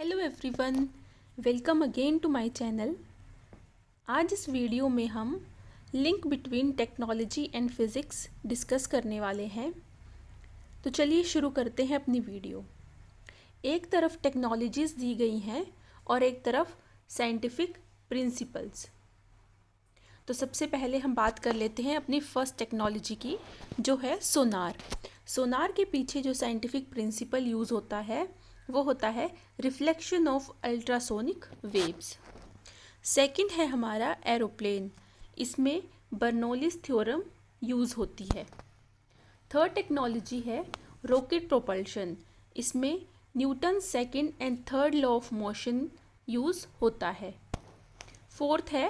Hello everyone, welcome again to my channel. आज इस video में हम link between technology and physics discuss करने वाले हैं। तो चलिए शुरू करते हैं अपनी वीडियो। एक तरफ टेक्नोलॉजीज़ दी गई हैं और एक तरफ साइंटिफिक प्रिंसिपल्स। तो सबसे पहले हम बात कर लेते हैं अपनी फर्स्ट टेक्नोलॉजी की, जो है सोनार। सोनार के पीछे जो साइंटिफिक प्रिंसिपल यूज़ होता है वो होता है reflection of ultrasonic waves. Second है हमारा एरोप्लेन, इसमें बर्नौलीज थ्योरम यूज़ होती है। थर्ड टेक्नोलॉजी है रॉकेट प्रोपल्शन, इसमें Newton second and third law of motion use होता है। फोर्थ है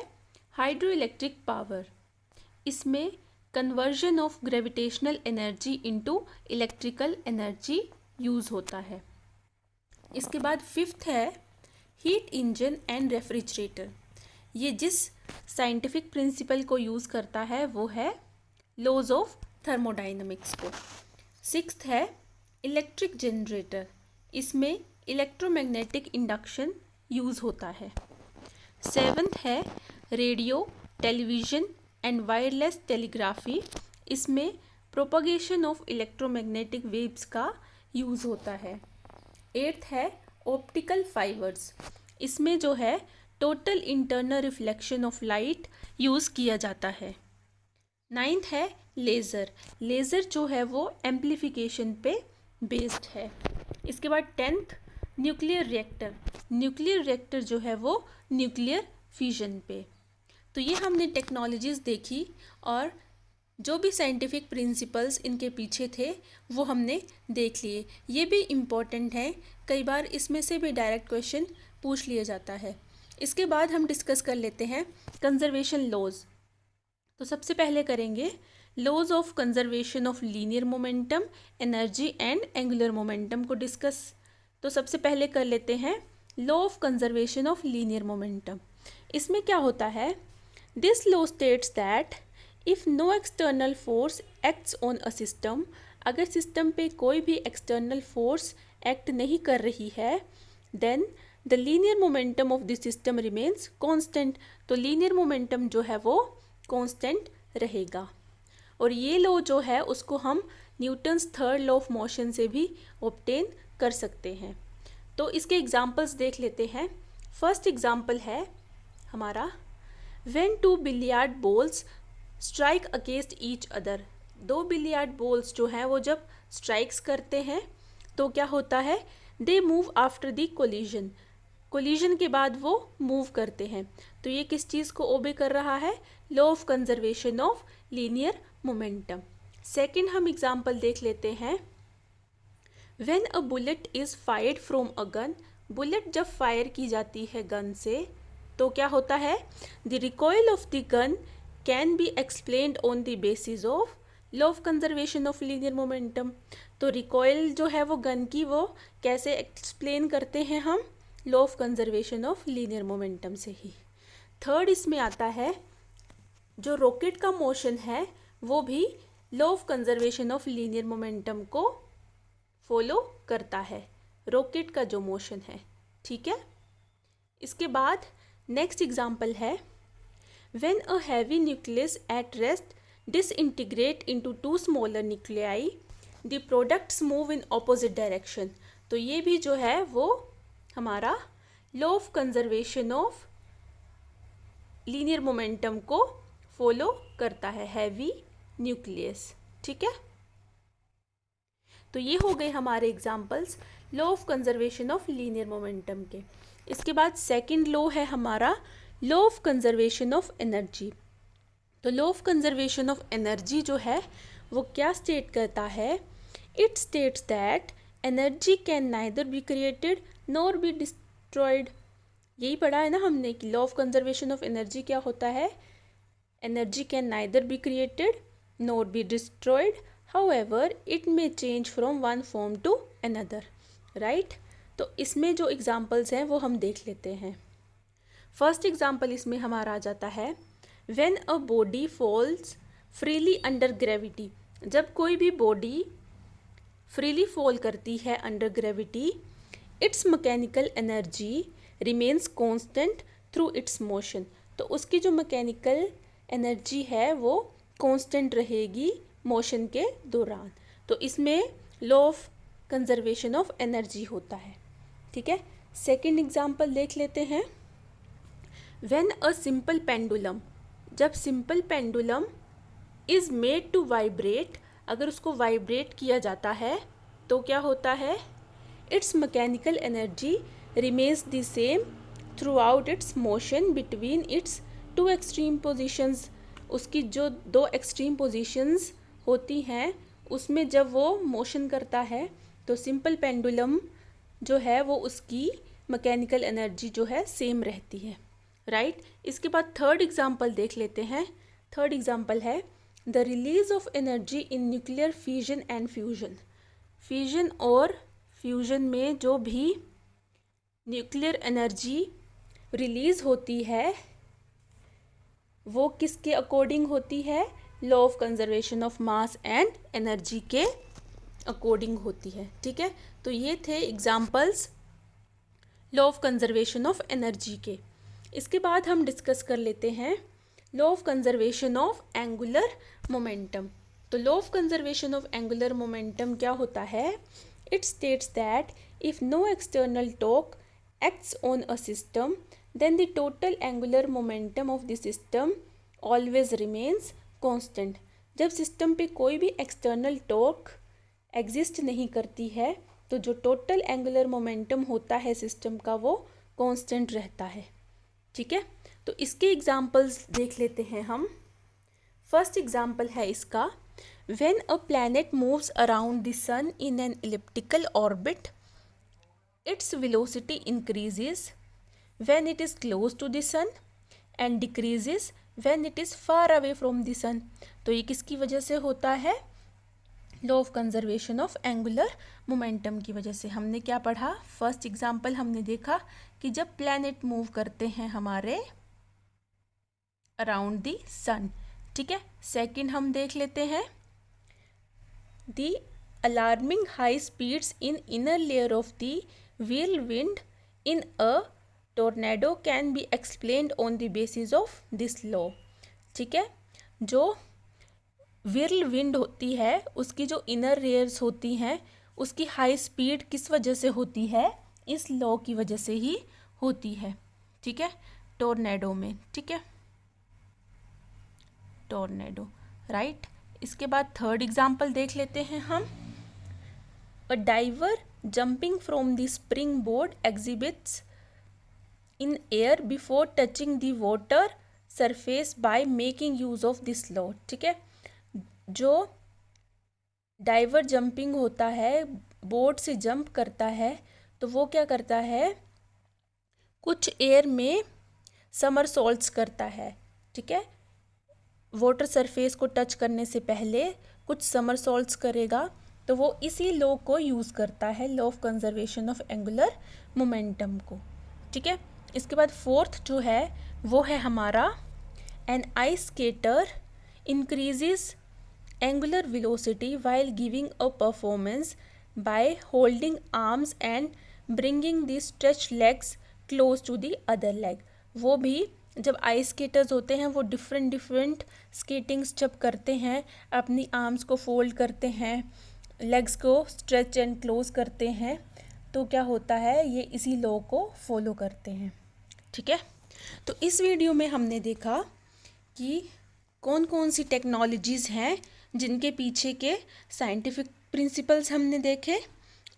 हाइड्रो इलेक्ट्रिक पावर, इसमें conversion of gravitational energy into electrical energy use होता है। इसके बाद फिफ्थ है हीट इंजन एंड रेफ्रिजरेटर, ये जिस साइंटिफिक प्रिंसिपल को यूज़ करता है वो है लॉज ऑफ थर्मोडाइनमिक्स को। सिक्स्थ है इलेक्ट्रिक जनरेटर, इसमें इलेक्ट्रोमैग्नेटिक इंडक्शन यूज़ होता है। सेवन्थ है radio, television and wireless telegraphy, इसमें प्रोपगेशन ऑफ इलेक्ट्रोमैग्नेटिक वेव्स का यूज़ होता है। एट्थ है ऑप्टिकल फाइबर्स, इसमें जो है total internal reflection of light use किया जाता है। नाइन्थ है लेज़र, लेज़र जो है वो एम्प्लीफिकेशन पे बेस्ड है। इसके बाद tenth nuclear reactor, nuclear reactor जो है वो न्यूक्लियर फिजन पे। तो ये हमने टेक्नोलॉजीज़ देखी और जो भी साइंटिफिक प्रिंसिपल्स इनके पीछे थे वो हमने देख लिए। ये भी इम्पॉर्टेंट है, कई बार इसमें से भी डायरेक्ट क्वेश्चन पूछ लिया जाता है। इसके बाद हम डिस्कस कर लेते हैं कंजर्वेशन लॉज। तो सबसे पहले करेंगे laws of conservation of linear momentum, energy and angular momentum को डिस्कस। तो सबसे पहले कर लेते हैं law of conservation of linear momentum. इसमें क्या होता है, this law states that if no external force acts on a system, अगर सिस्टम पे कोई भी एक्सटर्नल फोर्स एक्ट नहीं कर रही है, then the linear momentum of the system remains constant, तो लीनियर मोमेंटम जो है वो कांस्टेंट रहेगा। और ये लॉ जो है उसको हम Newton's third law of motion से भी ऑब्टेन कर सकते हैं। तो इसके एग्जांपल्स देख लेते हैं। फर्स्ट एग्जांपल है हमारा when two billiard balls strike against each other, दो बिलियर्ड बॉल्स जो हैं वो जब स्ट्राइक्स करते हैं तो क्या होता है, they move after the collision, collision के बाद वो मूव करते हैं। तो ये किस चीज़ को ओबे कर रहा है, law of conservation of linear momentum. Second हम एग्जांपल देख लेते हैं when a bullet is fired from a gun, bullet जब फायर की जाती है गन से तो क्या होता है, the recoil of the gun can be explained on the basis of law of conservation of linear momentum. तो रिकॉइल जो है वो गन की, वो कैसे एक्सप्लेन करते हैं हम, law of conservation of linear momentum से ही। थर्ड इसमें आता है जो रॉकेट का मोशन है वो भी law of conservation of linear momentum को फॉलो करता है, रॉकेट का जो मोशन है, ठीक है। इसके बाद नेक्स्ट एग्जाम्पल है when a heavy nucleus at rest disintegrate into two smaller nuclei, the products move in opposite direction। तो ये भी जो है वो हमारा law of conservation of linear momentum को फॉलो करता है, हैवी न्यूक्लियस, ठीक है। तो ये हो गए हमारे examples law of conservation of linear momentum के। इसके बाद सेकंड लॉ है हमारा law of conservation of energy. तो law of conservation of energy जो है वो क्या स्टेट करता है, it states that energy can neither be created nor be destroyed. यही पढ़ा है ना हमने कि law of conservation of energy क्या होता है, energy can neither be created nor be destroyed, however it may change from one form to another, right. तो इसमें जो एग्जांपल्स हैं वो हम देख लेते हैं। फर्स्ट एग्जाम्पल इसमें हमारा आ जाता है when a body falls freely under gravity, जब कोई भी बॉडी फ्रीली फॉल करती है under gravity, it's mechanical energy remains constant through it's motion. तो उसकी जो मैकेनिकल एनर्जी है वो कांस्टेंट रहेगी मोशन के दौरान। तो इसमें law of conservation of energy होता है। ठीक है, सेकंड एग्जांपल देख लेते हैं। व्हेन अ सिंपल पेंडुलम, जब simple pendulum is made to vibrate, अगर उसको वाइब्रेट किया जाता है तो क्या होता है, its mechanical energy remains the same throughout its motion between its two extreme positions. उसकी जो दो एक्सट्रीम पोजीशंस होती हैं उसमें जब वो मोशन करता है तो सिंपल पेंडुलम जो है वो उसकी मैकेनिकल एनर्जी जो है सेम रहती है। राइट। इसके बाद थर्ड एग्जांपल देख लेते हैं। थर्ड एग्जांपल है the release of energy in nuclear fusion and fusion. Fusion और फ्यूजन में जो भी न्यूक्लियर एनर्जी रिलीज होती है वो किसके अकॉर्डिंग होती है, law of conservation of mass and energy के अकॉर्डिंग होती है। ठीक है, तो ये थे examples law of conservation of energy के। इसके बाद हम डिस्कस कर लेते हैं law of conservation of angular momentum. तो law of conservation of angular momentum क्या होता है, it states that if no external torque acts on a system, then the total angular momentum of the system always remains constant। जब system पे कोई भी external torque exist नहीं करती है तो जो टोटल एंगुलर मोमेंटम होता है सिस्टम का वो कांस्टेंट रहता है। ठीक है, तो इसके एग्जांपल्स देख लेते हैं हम। फर्स्ट एग्जांपल है इसका, when a planet moves around the sun in an elliptical orbit, its velocity increases when it is close to the sun and decreases when it is far away from the sun। तो ये किसकी वजह से होता है, law of conservation of angular momentum की वजह से। हमने क्या पढ़ा, फर्स्ट एग्जांपल हमने देखा कि जब प्लैनेट मूव करते हैं हमारे अराउंड द सन। ठीक है, सेकंड हम देख लेते हैं, the alarming high speeds in inner layer of the whirlwind in a tornado can be explained on the basis of this law। ठीक है, जो whirlwind होती है उसकी जो इनर लेयर्स होती हैं उसकी हाई स्पीड किस वजह से होती है, इस लॉ की वजह से ही होती है। ठीक है, टोर्नेडो में। ठीक है, टोर्नेडो। राइट। इसके बाद थर्ड एग्जांपल देख लेते हैं हम, अ driver jumping from the springboard exhibits in air before touching the water surface by making use of this law। ठीक है, जो डाइवर जंपिंग होता है, बोर्ड से जंप करता है तो वो क्या करता है, कुछ एयर में समरसॉल्ट्स करता है। ठीक है, वाटर सरफेस को टच करने से पहले कुछ समरसॉल्ट्स करेगा तो वो इसी लॉ को यूज़ करता है, law of conservation of angular momentum को। ठीक है, इसके बाद फोर्थ जो है वो है हमारा, an ice skater increases angular velocity while giving a performance by holding arms and bringing the stretch legs close to the other leg. वो भी जब आइस स्केटर्स होते हैं वो डिफरेंट स्केटिंग्स जब करते हैं, अपनी आर्म्स को फोल्ड करते हैं, लेग्स को स्ट्रेच एंड क्लोज करते हैं, तो क्या होता है, ये इसी लॉ को फॉलो करते हैं। ठीक है, तो इस वीडियो में हमने देखा कि कौन कौन सी टेक्नोलॉजीज़ हैं जिनके पीछे के साइंटिफिक प्रिंसिपल्स हमने देखे,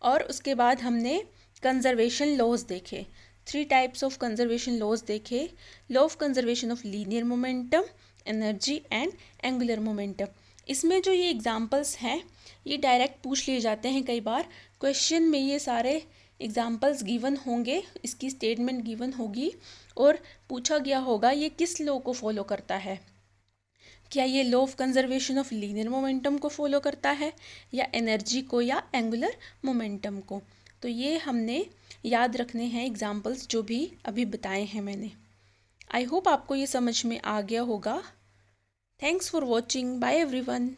और उसके बाद हमने कंजर्वेशन लॉज देखे। 3 टाइप्स ऑफ कंजर्वेशन लॉज देखे, law of conservation of linear momentum, energy and angular momentum. इसमें जो ये एग्जांपल्स हैं ये डायरेक्ट पूछ लिए जाते हैं, कई बार क्वेश्चन में ये सारे एग्जांपल्स गिवन होंगे, इसकी स्टेटमेंट गिवन होगी और पूछा गया होगा ये किस लॉ को फॉलो करता है, क्या ये law of conservation of linear momentum को फॉलो करता है या एनर्जी को या एंगुलर मोमेंटम को। तो ये हमने याद रखने हैं एग्जांपल्स जो भी अभी बताए हैं मैंने। आई होप आपको ये समझ में आ गया होगा। Thanks for watching, bye everyone.